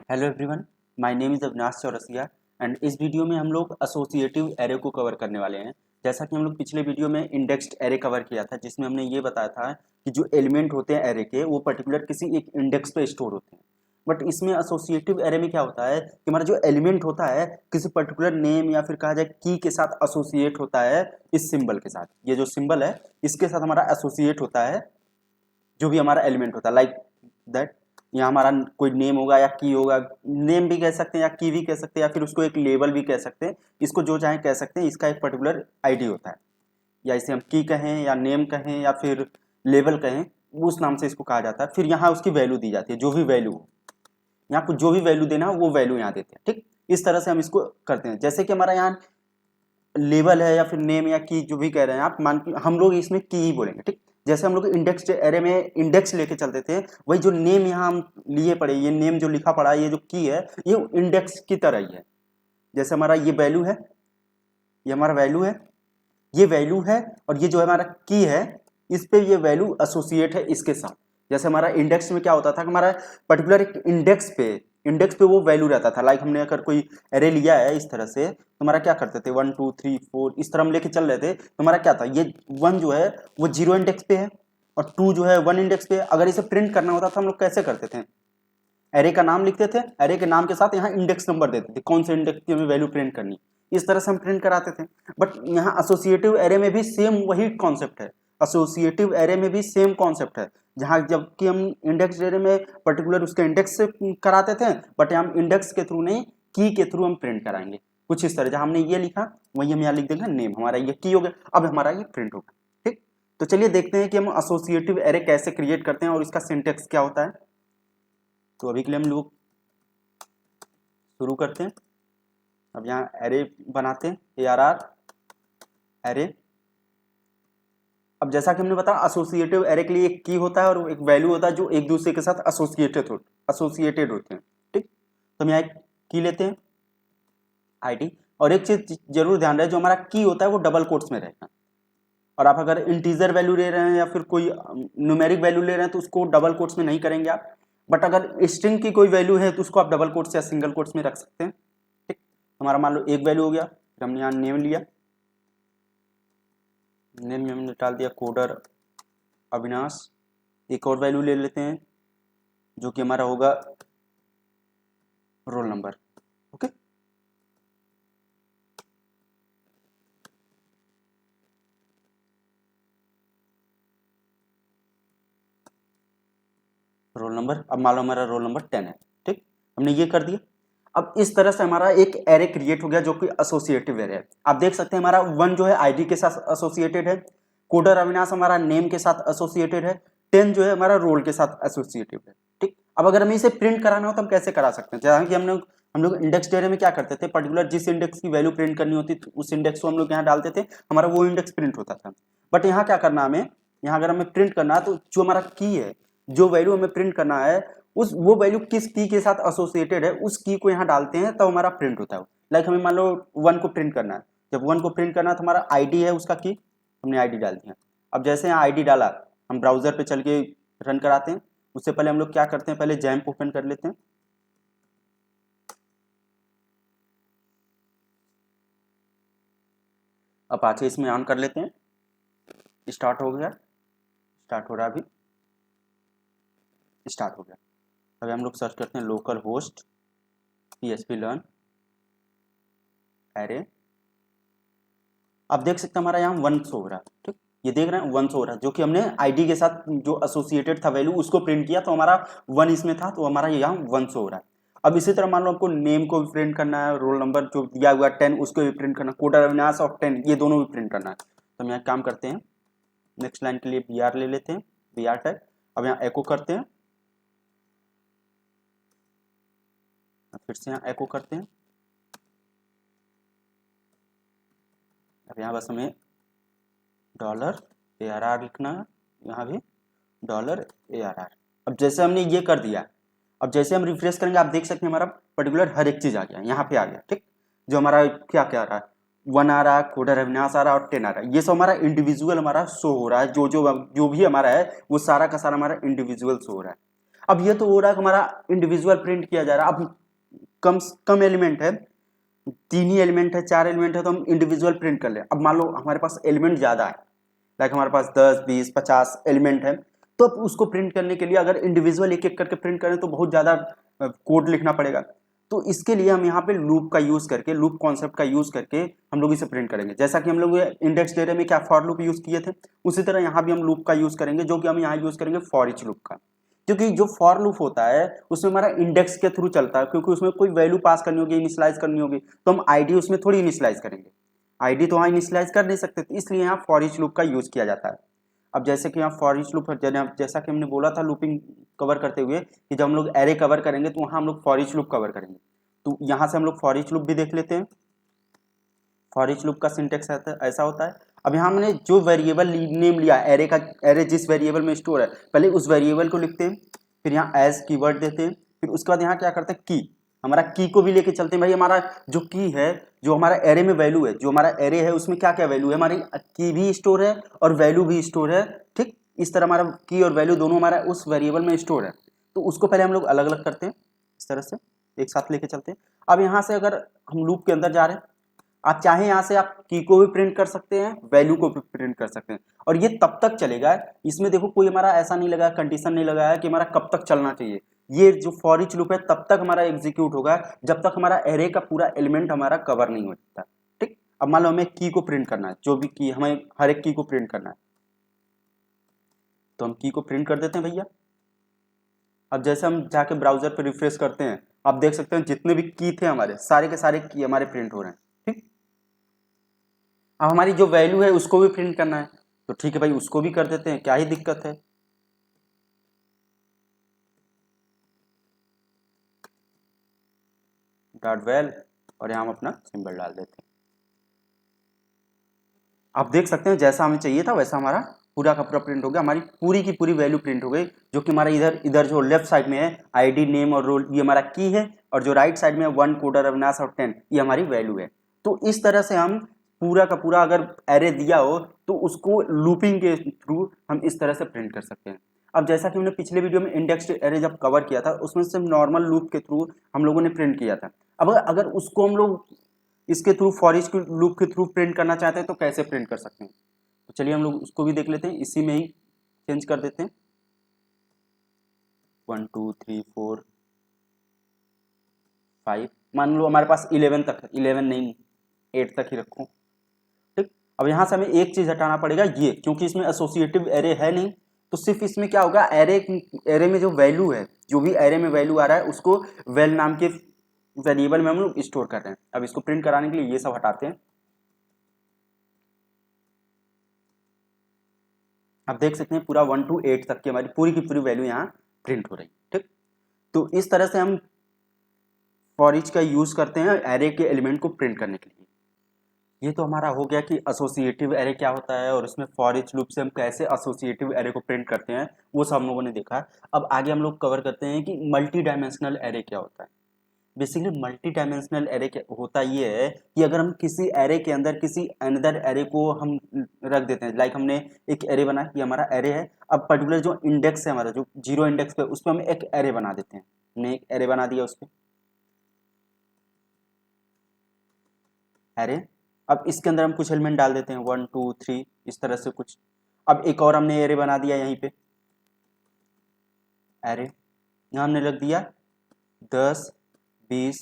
Hello everyone, my name is Avinash Chaurasia and इस video में हम लोग एसोसिएटिव एरे को कवर करने वाले हैं। जैसा कि हम लोग पिछले वीडियो में इंडेक्स्ड एरे कवर किया था, जिसमें हमने ये बताया था कि जो एलिमेंट होते हैं एरे के वो पर्टिकुलर किसी एक इंडेक्स पे स्टोर होते हैं। बट इसमें एसोसिएटिव एरे में क्या होता है कि हमारा जो एलिमेंट होता है किसी पर्टिकुलर नेम या फिर कहा जाए की के साथ एसोसिएट होता है इस सिंबल के साथ। ये जो सिंबल है इसके साथ हमारा एसोसिएट होता है जो भी हमारा एलिमेंट होता है, लाइक दैट यहाँ हमारा कोई नेम होगा या की होगा। नेम भी कह सकते हैं या की भी कह सकते हैं या फिर उसको एक लेबल भी कह सकते हैं। इसको जो चाहे कह सकते हैं, इसका एक पर्टिकुलर आईडी होता है, या इसे हम की कहें या नेम कहें या फिर लेबल कहें, उस नाम से इसको कहा जाता है। फिर यहाँ उसकी वैल्यू दी जाती है, जो भी वैल्यू हो, यहाँ को जो भी वैल्यू देना है वो वैल्यू यहाँ देते हैं। ठीक, इस तरह से हम इसको करते हैं। जैसे कि हमारा यहाँ लेबल है या फिर नेम या की जो भी कह रहे हैं आप, मान हम लोग इसमें की ही बोलेंगे। ठीक, जैसे हम लोग इंडेक्स एरे में इंडेक्स लेके चलते थे, वही जो नेम यहाँ हम लिए पड़े, ये नेम जो लिखा पड़ा है, ये जो की है, ये इंडेक्स की तरह ही है। जैसे हमारा ये वैल्यू है, ये हमारा वैल्यू है, ये वैल्यू है, और ये जो है हमारा की है, इस पे ये वैल्यू एसोसिएट है इसके साथ। जैसे हमारा इंडेक्स में क्या होता था कि हमारा पर्टिकुलर एक इंडेक्स पे वो वैल्यू रहता था। लाइक हमने अगर कोई एरे लिया है इस तरह से, तो हमारा क्या करते थे 1 2 3 4 इस तरह हम लेके चल रहे थे, तो हमारा क्या था, ये 1 जो है वो 0 इंडेक्स पे है और 2 जो है 1 इंडेक्स पे है। अगर इसे प्रिंट करना होता था हम लोग कैसे करते थे, एरे का नाम लिखते थे, एरे के नाम के साथ यहाँ इंडेक्स नंबर देते थे, कौन से इंडेक्स की हमें वैल्यू प्रिंट करनी, इस तरह से हम प्रिंट कराते थे। बट यहाँ एसोसिएटिव एरे में भी सेम वही कॉन्सेप्ट है। एसोसिएटिव एरे में भी सेम कॉन्सेप्ट है, जहाँ जबकि हम इंडेक्स एरे में पर्टिकुलर उसके इंडेक्स से कराते थे, बट हम इंडेक्स के थ्रू नहीं, की के थ्रू हम प्रिंट कराएंगे। कुछ इस तरह, जहाँ हमने ये लिखा वही हम यहाँ लिख देंगे नेम, हमारा ये की हो गया, अब हमारा ये प्रिंट होगा। ठीक, तो चलिए देखते हैं कि हम एसोसिएटिव एरे कैसे क्रिएट करते हैं और इसका सिंटेक्स क्या होता है। तो अभी के लिए हम लोग शुरू करते हैं। अब यहाँ एरे बनाते हैं, ARR एरे। अब जैसा कि हमने बताया एसोसिएटिव एरे के लिए एक की होता है और एक वैल्यू होता है जो एक दूसरे के साथ एसोसिएटेड होते हैं। ठीक, तो हम यहाँ एक की लेते हैं, आईडी। और एक चीज जरूर ध्यान रहे, जो हमारा की होता है वो डबल कोट्स में रहेगा। और आप अगर इंटीजर वैल्यू ले रहे हैं या फिर कोई न्यूमेरिक वैल्यू ले रहे हैं तो उसको डबल कोट्स में नहीं करेंगे आप। बट अगर स्ट्रिंग की कोई वैल्यू है तो उसको आप डबल कोट्स या सिंगल कोट्स में रख सकते हैं। ठीक, हमारा मान लो एक वैल्यू हो गया, फिर हमने यहाँ नेम लिया, नेम में हमने डाल दिया कोडर अविनाश। एक और वैल्यू ले लेते हैं जो कि हमारा होगा roll number. Okay, roll number, अब मान लो हमारा रोल नंबर 10 है। ठीक, हमने ये कर दिया। अब इस तरह से हमारा एक एरे क्रिएट हो गया जो कि एसोसिएटिव एरे है। आप देख सकते हैं हमारा 1 जो है आईडी के साथ एसोसिएटेड है, कोडर अविनाश हमारा नेम के साथ एसोसिएटेड है, 10 जो है हमारा रोल के साथ एसोसिएटेड है। ठीक, अब अगर हमें इसे प्रिंट कराना हो तो हम कैसे करा सकते हैं। जहाँ कि हम लोग इंडेक्स एरे में क्या करते थे, पर्टिकुलर जिस इंडेक्स की वैल्यू प्रिंट करनी होती थी उस इंडेक्स को हम लोग यहाँ डालते थे, हमारा वो इंडेक्स प्रिंट होता था। बट यहाँ क्या करना हमें, यहाँ अगर हमें प्रिंट करना है तो जो हमारा की है, जो वैल्यू हमें प्रिंट करना है, उस वो वैल्यू किस की के साथ एसोसिएटेड है उस की को यहाँ डालते हैं, तब हमारा प्रिंट होता है। लाइक हमें मान लो 1 को प्रिंट करना है, जब 1 को प्रिंट करना है तो हमारा आईडी है उसका की, हमने आईडी डाल दिया। अब जैसे यहाँ आईडी डाला, हम ब्राउजर पे चल के रन कराते हैं। उससे पहले हम लोग क्या करते हैं, पहले जैम्प ओपन कर लेते हैं। अपाचे इसमें ऑन कर लेते हैं। स्टार्ट हो गया, स्टार्ट हो रहा है अभी, स्टार्ट हो गया। अभी हम लोग सर्च करते हैं local host PHP learn array. आप देख सकते हैं हमारा यहाँ 1 शो हो रहा है। ठीक, ये देख रहे हैं 1 शो हो रहा है, जो कि हमने आईडी के साथ जो एसोसिएटेड था वैल्यू उसको प्रिंट किया, तो हमारा 1 इसमें था, तो हमारा यहाँ 1 शो हो रहा है। अब इसी तरह मान लो आपको नेम को भी प्रिंट करना है, रोल नंबर जो दिया हुआ 10 उसको भी प्रिंट करना है, कोडर अविनाश और 10 ये दोनों भी प्रिंट करना है। तो हम यहाँ काम करते हैं, नेक्स्ट लाइन के लिए BR ले लेते हैं, BR टैग। अब यहाँ एको करते हैं, फिर से यहाँ एको करते हैं। अब यहाँ बस हमें $ARR लिखना है, यहाँ भी $ARR। अब जैसे हमने ये कर दिया, अब जैसे हम रिफ्रेश करेंगे आप देख सकते हैं हमारा पर्टिकुलर हर एक चीज आ गया, यहाँ पे आ गया। ठीक, जो हमारा क्या क्या आ रहा है, 1 आ रहा है, कोडर अविनाश आ रहा है और 10 आ रहा है। ये सब हमारा इंडिविजुअल हमारा शो हो रहा है, जो जो जो भी हमारा है वो सारा का सारा हमारा इंडिविजुअल शो हो रहा है। अब ये तो हो रहा है हमारा इंडिविजुअल प्रिंट किया जा रहा है। अब कम एलिमेंट है, 3 ही एलिमेंट है, 4 एलिमेंट है, तो हम इंडिविजुअल प्रिंट कर ले। अब मान लो हमारे पास एलिमेंट ज़्यादा है, लाइक हमारे पास 10, 20, 50 एलिमेंट है, तो अब उसको प्रिंट करने के लिए अगर इंडिविजुअल एक एक करके प्रिंट करें तो बहुत ज़्यादा कोड लिखना पड़ेगा। तो इसके लिए हम यहाँ पे लूप का यूज़ करके, लूप कॉन्सेप्ट का यूज़ करके हम लोग इसे प्रिंट करेंगे। जैसा कि हम लोग इंडेक्स डेटा में क्या फॉर लूप यूज़ किए थे, उसी तरह यहाँ भी हम लूप का यूज़ करेंगे, जो कि हम यहाँ यूज़ करेंगे फॉर ईच लूप का। क्योंकि जो फॉर लूप होता है उसमें हमारा इंडेक्स के थ्रू चलता है, क्योंकि उसमें कोई वैल्यू पास करनी होगी, इनिशियलाइज करनी होगी, तो हम आईडी उसमें थोड़ी इनिशियलाइज करेंगे, आईडी तो वहाँ इनिशियलाइज कर नहीं सकते, तो इसलिए यहाँ फॉर ईच लूप का यूज़ किया जाता है। अब जैसे कि यहाँ फॉर ईच लूप, जैसा कि हमने बोला था लूपिंग कवर करते हुए कि जब हम लोग एरे कवर करेंगे तो वहाँ हम लोग फॉर ईच लूप कवर करेंगे। तो यहाँ से हम लोग फॉर ईच लूप भी देख लेते हैं। फॉर ईच लूप का सिंटेक्स ऐसा होता है। अब यहाँ हमने जो वेरिएबल नेम लिया एरे का, एरे जिस वेरिएबल में स्टोर है, पहले उस वेरिएबल को लिखते हैं, फिर यहाँ एज कीवर्ड देते हैं, फिर उसके बाद यहाँ क्या करते हैं की, हमारा की को भी लेके चलते हैं। भाई हमारा जो की है, जो हमारा एरे में वैल्यू है, जो हमारा एरे है उसमें क्या क्या वैल्यू है, हमारी की भी स्टोर है और वैल्यू भी स्टोर है। ठीक, इस तरह हमारा की और वैल्यू दोनों हमारा उस वेरिएबल में स्टोर है। तो उसको पहले हम लोग अलग अलग करते हैं, इस तरह से एक साथ लेके चलते हैं। अब यहाँ से अगर हम लूप के अंदर जा रहे हैं, आप चाहे यहाँ से आप की को भी प्रिंट कर सकते हैं, वैल्यू को भी प्रिंट कर सकते हैं, और ये तब तक चलेगा। इसमें देखो कोई हमारा ऐसा नहीं लगा, कंडीशन नहीं लगा है कि हमारा कब तक चलना चाहिए। ये जो फॉर ईच लूप है तब तक हमारा एग्जीक्यूट होगा जब तक हमारा एरे का पूरा एलिमेंट हमारा कवर नहीं हो जाता। ठीक, अब मान लो हमें की को प्रिंट करना है, जो भी की हमें हर एक की को प्रिंट करना है, तो हम की को प्रिंट कर देते हैं भैया। अब जैसे हम जाके ब्राउजर पर रिफ्रेश करते हैं, आप देख सकते हैं जितने भी की थे हमारे सारे के सारे की हमारे प्रिंट हो रहे हैं। ठीक, अब हमारी जो वैल्यू है उसको भी प्रिंट करना है, तो ठीक है भाई उसको भी कर देते हैं, क्या ही दिक्कत है। डॉट वेल, और यहाँ हम अपना सिंबल डाल देते हैं। आप देख सकते हैं जैसा हमें चाहिए था वैसा हमारा पूरा का पूरा प्रिंट हो गया, हमारी पूरी की पूरी वैल्यू प्रिंट हो गई, जो कि हमारा इधर इधर जो लेफ्ट साइड में है आईडी नेम और रोल, ये हमारा की है, और जो राइट साइड में 1 कोडर अविनाश और 10 ये हमारी वैल्यू है। तो इस तरह से हम पूरा का पूरा अगर एरे दिया हो तो उसको लूपिंग के थ्रू हम इस तरह से प्रिंट कर सकते हैं। अब जैसा कि हमने पिछले वीडियो में इंडेक्स्ड एरे जब कवर किया था उसमें सिर्फ नॉर्मल लूप के थ्रू हम लोगों ने प्रिंट किया था। अब अगर उसको हम लोग इसके थ्रू फॉर ईच लूप के थ्रू प्रिंट करना चाहते हैं तो कैसे प्रिंट कर सकते हैं, तो चलिए हम लोग उसको भी देख लेते हैं, इसी में ही चेंज कर देते हैं। 1 2 3 4 5, मान लो हमारे पास 11 तक है, 11 नहीं 8 तक ही रखूं। ठीक, अब यहाँ से हमें एक चीज हटाना पड़ेगा, ये क्योंकि इसमें एसोसिएटिव एरे है नहीं, तो सिर्फ इसमें क्या होगा, एरे एरे में जो वैल्यू है, जो भी एरे में वैल्यू आ रहा है उसको वेल नाम के वेरिएबल में हम लोग स्टोर कर रहे हैं। अब इसको प्रिंट कराने के लिए ये सब हटाते हैं। आप देख सकते हैं पूरा 1 to 8 तक की हमारी पूरी की पूरी वैल्यू यहाँ प्रिंट हो रही। ठीक, तो इस तरह से हम फॉर ईच का यूज करते हैं एरे के एलिमेंट को प्रिंट करने के लिए। ये तो हमारा हो गया कि एसोसिएटिव एरे क्या होता है और उसमें फॉर ईच लूप से हम कैसे एसोसिएटिव एरे को प्रिंट करते हैं, वो सब हम लोगों ने देखा। अब आगे हम लोग कवर करते हैं कि मल्टी डायमेंशनल एरे क्या होता है। बेसिकली मल्टी डायमेंशनल एरे होता ये है कि अगर हम किसी एरे के अंदर किसी अनदर एरे को हम रख देते हैं, लाइक हमने एक एरे बना, ये हमारा एरे है, अब पर्टिकुलर जो इंडेक्स है हमारा जो 0 इंडेक्स पे उस पर हम एक एरे बना देते हैं, हमने एक एरे बना दिया उस पर एरे। अब इसके अंदर हम कुछ एलिमेंट डाल देते हैं 1 2 3 इस तरह से कुछ। अब एक और हमने एरे बना दिया यहीं पे एरे, यहाँ हमने रख दिया 10 20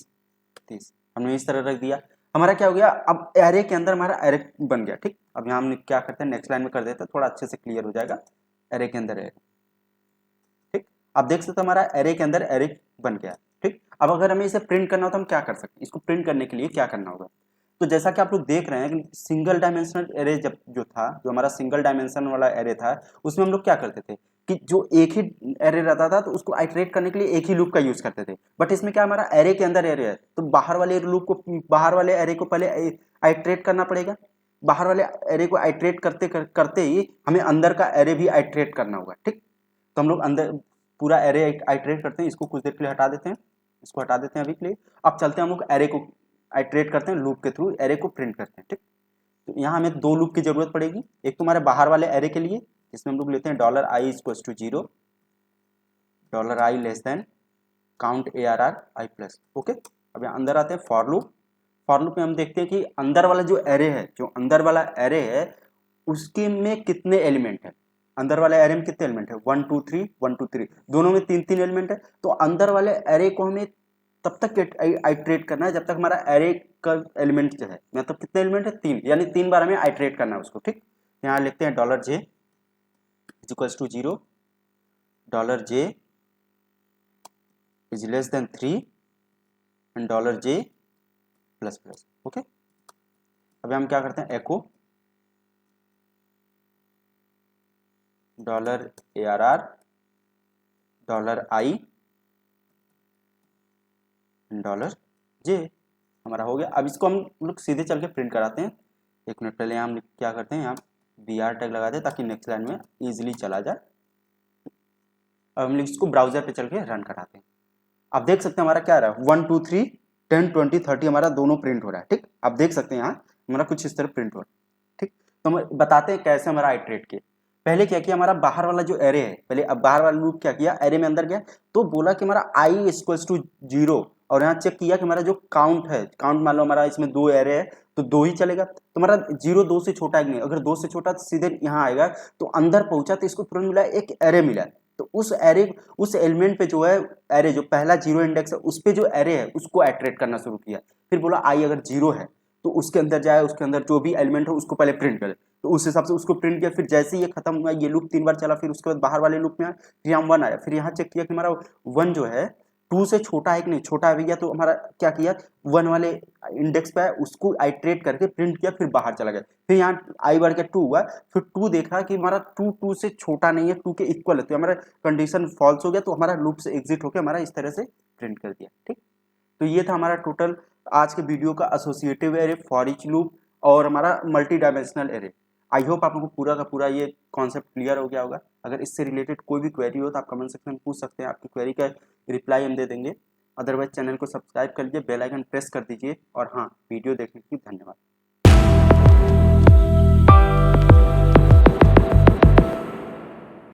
30, हमने इस तरह रख दिया, हमारा क्या हो गया, अब एरे के अंदर हमारा एरे बन गया। ठीक, अब यहाँ हम क्या करते हैं नेक्स्ट लाइन में कर देते हैं, थोड़ा अच्छे से क्लियर हो जाएगा। एरे के अंदर एरे, ठीक, आप देख सकते हैं हमारा एरे के अंदर एरे बन गया। ठीक, अब अगर हमें इसे प्रिंट करना हो तो हम क्या कर सकते हैं, इसको प्रिंट करने के लिए क्या करना होगा, तो जैसा कि आप लोग देख रहे हैं कि सिंगल डायमेंशनल एरे जब जो था, जो हमारा सिंगल डायमेंशन वाला एरे था, उसमें हम लोग क्या करते थे कि जो एक ही एरे रहता था तो उसको आइटरेट करने के लिए एक ही लूप का यूज करते थे। बट इसमें क्या हमारा एरे के अंदर एरे है, तो बाहर वाले लूप को, बाहर वाले एरे को पहले आइटरेट करना पड़ेगा, बाहर वाले एरे को आइटरेट करते ही हमें अंदर का एरे भी आइटरेट करना होगा। ठीक, तो हम लोग अंदर पूरा एरे आइटरेट करते हैं, इसको कुछ देर के लिए हटा देते हैं, इसको हटा देते हैं अभी के लिए। अब चलते हैं हम लोग एरे को आइटरेट करते हैं, लूप के थ्रू एरे को प्रिंट करते हैं। ठीक, तो यहाँ हमें 2 लूप की जरूरत पड़ेगी, एक तो हमारे बाहर वाले एरे के लिए जिसमें हम लोग लेते हैं $i = 0, dollar I less than count ARR I plus. Okay, अब यहाँ अंदर आते हैं फॉर लूप। फॉर लूप में हम देखते हैं कि अंदर वाला जो एरे है, जो अंदर वाला एरे है उसके में कितने एलिमेंट है। अंदर वाले एरे में कितने एलिमेंट है, 1 2 3 1 2 3, दोनों में 3 एलिमेंट है। तो अंदर वाले एरे को हमें तब तक आइट्रेट करना है जब तक हमारा एरे का एलिमेंट जो है, मतलब कितने एलिमेंट है, 3, यानी 3 बार हमें आइट्रेट करना है उसको। ठीक, यहाँ लिखते हैं dollar J is equals to 0, dollar J is less than 3 and dollar J plus plus. Okay, अभी हम क्या करते हैं, echo dollar ARR dollar I dollar J, हमारा हो गया। अब इसको हम लोग सीधे चल के प्रिंट कराते हैं। एक मिनट पहले हम क्या करते हैं, यहाँ BR टैग लगाते हैं ताकि नेक्स्ट लाइन में इजीली चला जाए। अब हम इसको ब्राउजर पे चल के रन कराते हैं। आप देख सकते हैं हमारा क्या रहा है, 1 2 3 10 20 30 हमारा दोनों प्रिंट हो रहा है। ठीक, आप देख सकते हैं यहाँ हमारा कुछ इस तरह प्रिंट हो रहा है। ठीक, तो हम बताते हैं कैसे हमारा आइट्रेट किया। पहले क्या किया, हमारा बाहर वाला जो एरे है, पहले अब बाहर वाला लूप क्या किया, एरे में अंदर गया तो बोला कि हमारा आई इक्वल्स टू 0, और यहाँ चेक किया कि हमारा जो काउंट है, काउंट मान लो हमारा इसमें 2 एरे है तो 2 ही चलेगा। तो हमारा 0 2 से छोटा है कि नहीं, अगर 2 से छोटा तो सीधे यहाँ आएगा। तो अंदर पहुंचा तो इसको तुरंत मिला एक एरे मिला। तो उस एरे, उस एलिमेंट पे जो है एरे, जो पहला 0 इंडेक्स है उस पे जो एरे है उसको एट्रेट करना शुरू किया। फिर बोला आई अगर 0 है तो उसके अंदर जाए, उसके अंदर जो भी एलिमेंट है उसको पहले प्रिंट करे। तो उस हिसाब से उसको प्रिंट किया। फिर जैसे ही ये खत्म हुआ, ये लूप 3 बार चला, फिर उसके बाद बाहर वाले लूप में आया, फिर यहाँ 1 आया। फिर यहाँ चेक किया कि हमारा 1 जो है 2 से छोटा है कि नहीं, छोटा है भैया, तो हमारा क्या किया, 1 वाले इंडेक्स पे उसको आइट्रेट करके प्रिंट किया, फिर बाहर चला गया। फिर यहाँ आई बढ़ के 2 हुआ, फिर 2 देखा कि हमारा 2 से छोटा नहीं है, 2 के इक्वल है, तो हमारा कंडीशन फॉल्स हो गया। तो हमारा लूप से एग्जिट होकर हमारा इस तरह से प्रिंट कर दिया। ठीक, तो ये था हमारा टोटल आज के वीडियो का associative array, for each loop और हमारा multi dimensional array. I hope आप लोगों को पूरा का पूरा ये कॉन्सेप्ट क्लियर हो गया होगा। अगर इससे रिलेटेड कोई भी क्वेरी हो तो आप कमेंट सेक्शन में पूछ सकते हैं, आपकी क्वेरी का रिप्लाई हम दे देंगे। अदरवाइज चैनल को सब्सक्राइब कर लीजिए, बेल आइकन प्रेस कर दीजिए, और हाँ, वीडियो देखने के लिए धन्यवाद।